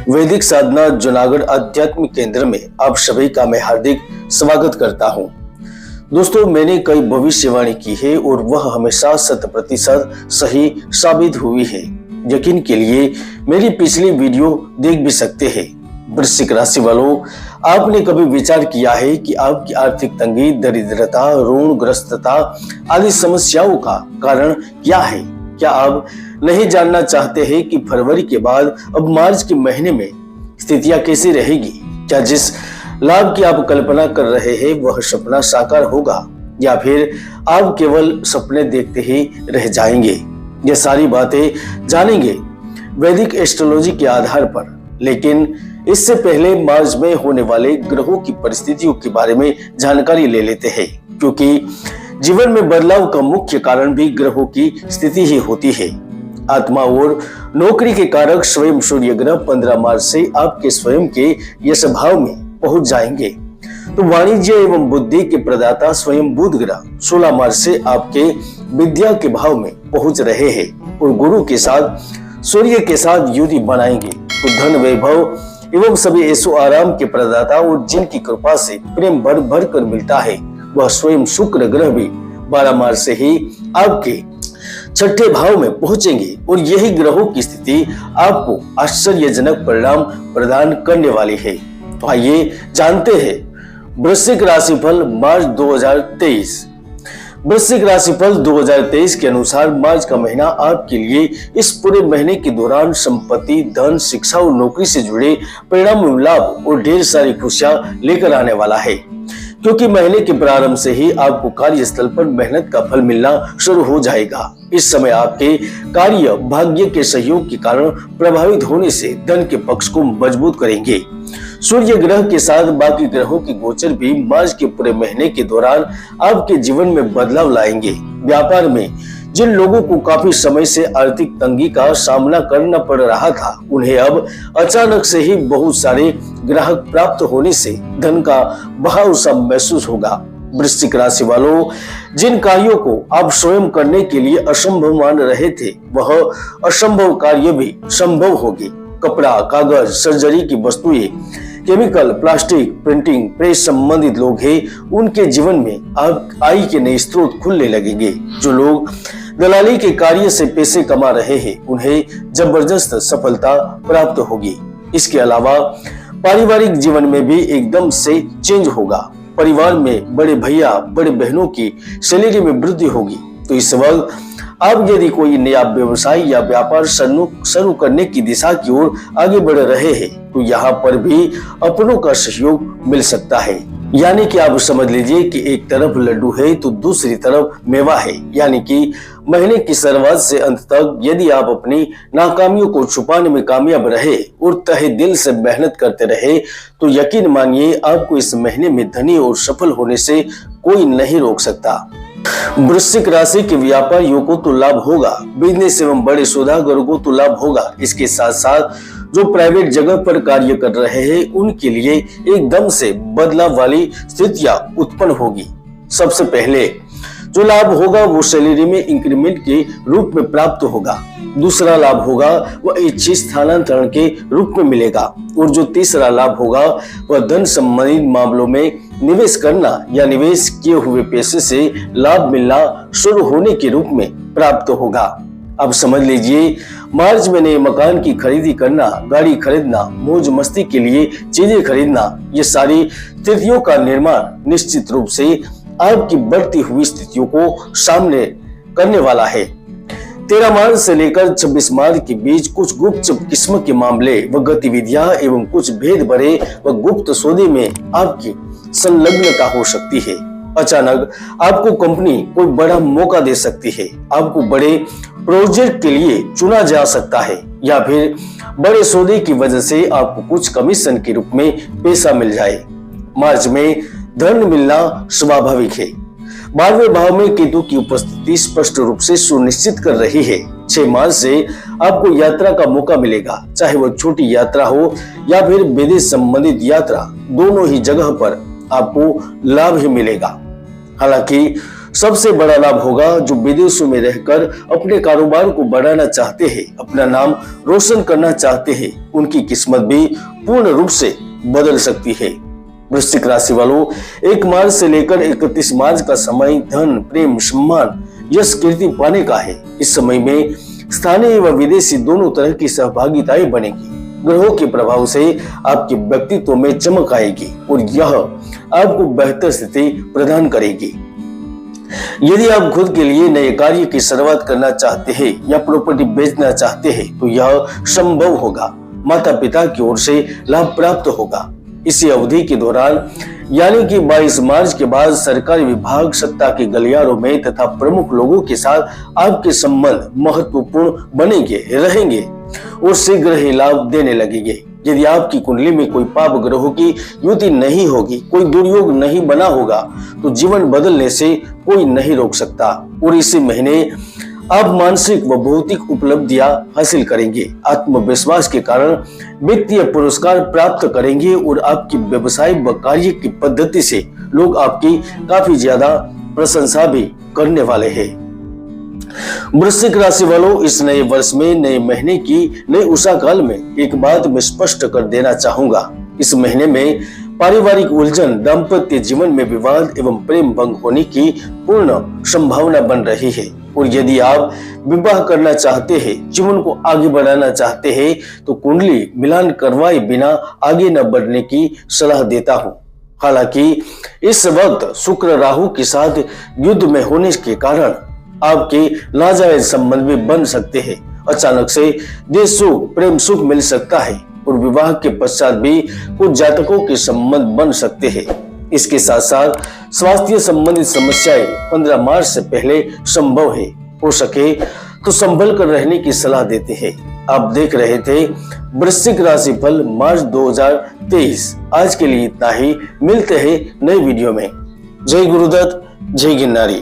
वैदिक साधना जूनागढ़ आध्यात्मिक केंद्र में आप सभी का मैं हार्दिक स्वागत करता हूं। दोस्तों, मैंने कई भविष्यवाणी की है और वह हमेशा 100% सही साबित हुई है। यकीन के लिए मेरी पिछली वीडियो देख भी सकते हैं। वृश्चिक राशि वालों, आपने कभी विचार किया है कि आपकी आर्थिक तंगी, दरिद्रता, ऋणग्रस्तता आदि समस्याओं का कारण क्या है? क्या आप नहीं जानना चाहते हैं कि फरवरी के बाद अब मार्च के महीने में स्थितियां कैसी रहेगी? क्या जिस लाभ की आप कल्पना कर रहे हैं वह सपना साकार होगा या फिर आप केवल सपने देखते ही रह जाएंगे? ये सारी बातें जानेंगे वैदिक एस्ट्रोलॉजी के आधार पर। लेकिन इससे पहले मार्च में होने वाले ग्रहों की परिस्थितियों के बारे में जानकारी ले लेते हैं, क्योंकि जीवन में बदलाव का मुख्य कारण भी ग्रहों की स्थिति ही होती है। आत्मा और नौकरी के कारक स्वयं सूर्य ग्रह 15 मार्च से आपके स्वयं के यश भाव में पहुंच जाएंगे। तो वाणिज्य एवं बुद्धि के प्रदाता स्वयं बुध ग्रह 16 मार्च से आपके विद्या के भाव में पहुंच रहे हैं और गुरु के साथ सूर्य के साथ युति बनाएंगे। तो धन, वैभव एवं सभी ऐशो आराम के प्रदाता और जिनकी कृपा से प्रेम भर भर कर मिलता है वह स्वयं शुक्र ग्रह भी 12 मार्च से ही आपके छठे भाव में पहुंचेंगे और यही ग्रहों की स्थिति आपको आश्चर्यजनक परिणाम प्रदान करने वाली है। तो आइए जानते हैं वृश्चिक राशिफल मार्च 2023। वृश्चिक राशिफल 2023 के अनुसार मार्च का महीना आपके लिए इस पूरे महीने के दौरान संपत्ति, धन, शिक्षा और नौकरी से जुड़े परिणाम, लाभ और ढेर सारी खुशियां लेकर आने वाला है, क्योंकि महीने के प्रारंभ से ही आपको कार्यस्थल पर मेहनत का फल मिलना शुरू हो जाएगा। इस समय आपके कार्य भाग्य के सहयोग के कारण प्रभावित होने से धन के पक्ष को मजबूत करेंगे। सूर्य ग्रह के साथ बाकी ग्रहों के गोचर भी मार्च के पूरे महीने के दौरान आपके जीवन में बदलाव लाएंगे। व्यापार में जिन लोगों को काफी समय से आर्थिक तंगी का सामना करना पड़ रहा था, उन्हें अब अचानक से ही बहुत सारे ग्राहक प्राप्त होने से धन का बहाव सा महसूस होगा। वृश्चिक राशि वालों, जिन कार्यों को आप स्वयं करने के लिए असंभव मान रहे थे वह असंभव कार्य भी संभव होगी। कपड़ा, कागज, सर्जरी की वस्तुएं, केमिकल, प्लास्टिक, प्रिंटिंग प्रेस संबंधित लोग हैं, उनके जीवन में आप आय के नए स्रोत खुलने लगेंगे। जो लोग दलाली के कार्य से पैसे कमा रहे हैं उन्हें जबरदस्त सफलता प्राप्त होगी। इसके अलावा पारिवारिक जीवन में भी एकदम से चेंज होगा। परिवार में बड़े भैया, बड़े बहनों की सैलरी में वृद्धि होगी। तो इस वक्त आप यदि कोई नया व्यवसाय या व्यापार शुरू करने की दिशा की ओर आगे बढ़ रहे हैं तो यहाँ पर भी अपनों का सहयोग मिल सकता है। यानी कि आप समझ लीजिए कि एक तरफ लड्डू है तो दूसरी तरफ मेवा है। यानी कि महीने की शुरुआत से अंत तक यदि आप अपनी नाकामियों को छुपाने में कामयाब रहे और तहे दिल से मेहनत करते रहे तो यकीन मानिए आपको इस महीने में धनी और सफल होने से कोई नहीं रोक सकता। वृश्चिक राशि के व्यापारियों को तो लाभ होगा, बिजनेस एवं बड़े सौदागरों को तो लाभ होगा। इसके साथ साथ जो प्राइवेट जगह पर कार्य कर रहे हैं उनके लिए एकदम से बदलाव वाली स्थितियां उत्पन्न होगी। सबसे पहले जो लाभ होगा वो सैलरी में इंक्रीमेंट के रूप में प्राप्त होगा। दूसरा लाभ होगा वह इच्छित स्थानांतरण के रूप में मिलेगा और जो तीसरा लाभ होगा वह धन संबंधित मामलों में निवेश करना या निवेश किए हुए पैसे से लाभ मिलना शुरू होने के रूप में प्राप्त होगा। अब समझ लीजिए मार्च में नए मकान की खरीदी करना, गाड़ी खरीदना, मौज मस्ती के लिए चीजें खरीदना, ये सारी स्थितियों का निर्माण निश्चित रूप से आपकी बढ़ती हुई स्थितियों को सामने करने वाला है। 13 मार्च से लेकर 26 मार्च के बीच कुछ गुप्त किस्म के मामले व गतिविधियां एवं कुछ भेद भरे व गुप्त सौदे में आपकी संलग्नता हो सकती है। अचानक आपको कंपनी कोई बड़ा मौका दे सकती है। आपको बड़े प्रोजेक्ट के लिए चुना जा सकता है या फिर बड़े सौदे की वजह से आपको कुछ कमीशन के रूप में पैसा मिल जाए। मार्च में धन मिलना स्वाभाविक है। 12वें भाव में केतु की उपस्थिति स्पष्ट रूप से सुनिश्चित कर रही है। 6 मार्च से आपको यात्रा का मौका मिलेगा, चाहे वह छोटी यात्रा हो या फिर विदेश संबंधित यात्रा, दोनों ही जगह पर आपको लाभ ही मिलेगा। हालांकि सबसे बड़ा लाभ होगा जो विदेशों में रहकर अपने कारोबार को बढ़ाना चाहते हैं, अपना नाम रोशन करना चाहते हैं, उनकी किस्मत भी पूर्ण रूप से बदल सकती है। वृश्चिक राशि वालों, 1 मार्च से लेकर 31 मार्च का समय धन, प्रेम, सम्मान, यश, कीर्ति पाने का है। इस समय में स्थानीय व विदेशी दोनों तरह की सहभागिताएं बनेगी। ग्रहों के प्रभाव से आपके व्यक्तित्व में चमक आएगी और यह आपको बेहतर स्थिति प्रदान करेगी। यदि आप खुद के लिए नए कार्य की शुरुआत करना चाहते हैं या प्रॉपर्टी बेचना चाहते हैं तो यह संभव होगा। माता पिता की ओर से लाभ प्राप्त होगा। इसी अवधि के दौरान यानी कि 22 मार्च के बाद सरकारी विभाग, सत्ता के गलियारों में तथा प्रमुख लोगों के साथ आपके संबंध महत्वपूर्ण बनेंगे, रहेंगे और शीघ्र ही लाभ देने लगेंगे। यदि आपकी कुंडली में कोई पाप ग्रहों की युति नहीं होगी, कोई दुर्योग नहीं बना होगा तो जीवन बदलने से कोई नहीं रोक सकता और इसी महीने आप मानसिक व भौतिक उपलब्धियां हासिल करेंगे। आत्मविश्वास के कारण वित्तीय पुरस्कार प्राप्त करेंगे और आपकी व्यवसाय व कार्य की पद्धति से लोग आपकी काफी ज्यादा प्रशंसा भी करने वाले हैं। वृश्चिक राशि वालों, इस नए वर्ष में, नए महीने की नए उषा काल में एक बात मैं स्पष्ट कर देना चाहूंगा। इस महीने में पारिवारिक उलझन, दाम्पत्य जीवन में विवाद एवं प्रेम भंग होने की पूर्ण संभावना बन रही है और यदि आप विवाह करना चाहते हैं, जीवन को आगे बढ़ाना चाहते हैं तो कुंडली मिलान करवाए बिना आगे न बढ़ने की सलाह देता हूं। हालांकि इस वक्त शुक्र राहु के साथ युद्ध में होने के कारण आपके नाजायज संबंध भी बन सकते हैं। अचानक से देश सुख, प्रेम सुख मिल सकता है और विवाह के पश्चात भी कुछ जातकों के संबंध बन सकते हैं। इसके साथ साथ स्वास्थ्य संबंधित समस्याएं 15 मार्च से पहले संभव है। हो सके तो संभल कर रहने की सलाह देते हैं। आप देख रहे थे वृश्चिक राशि फल मार्च 2023। आज के लिए इतना ही। मिलते हैं नए वीडियो में। जय गुरुदत्त, जय गिरनारी।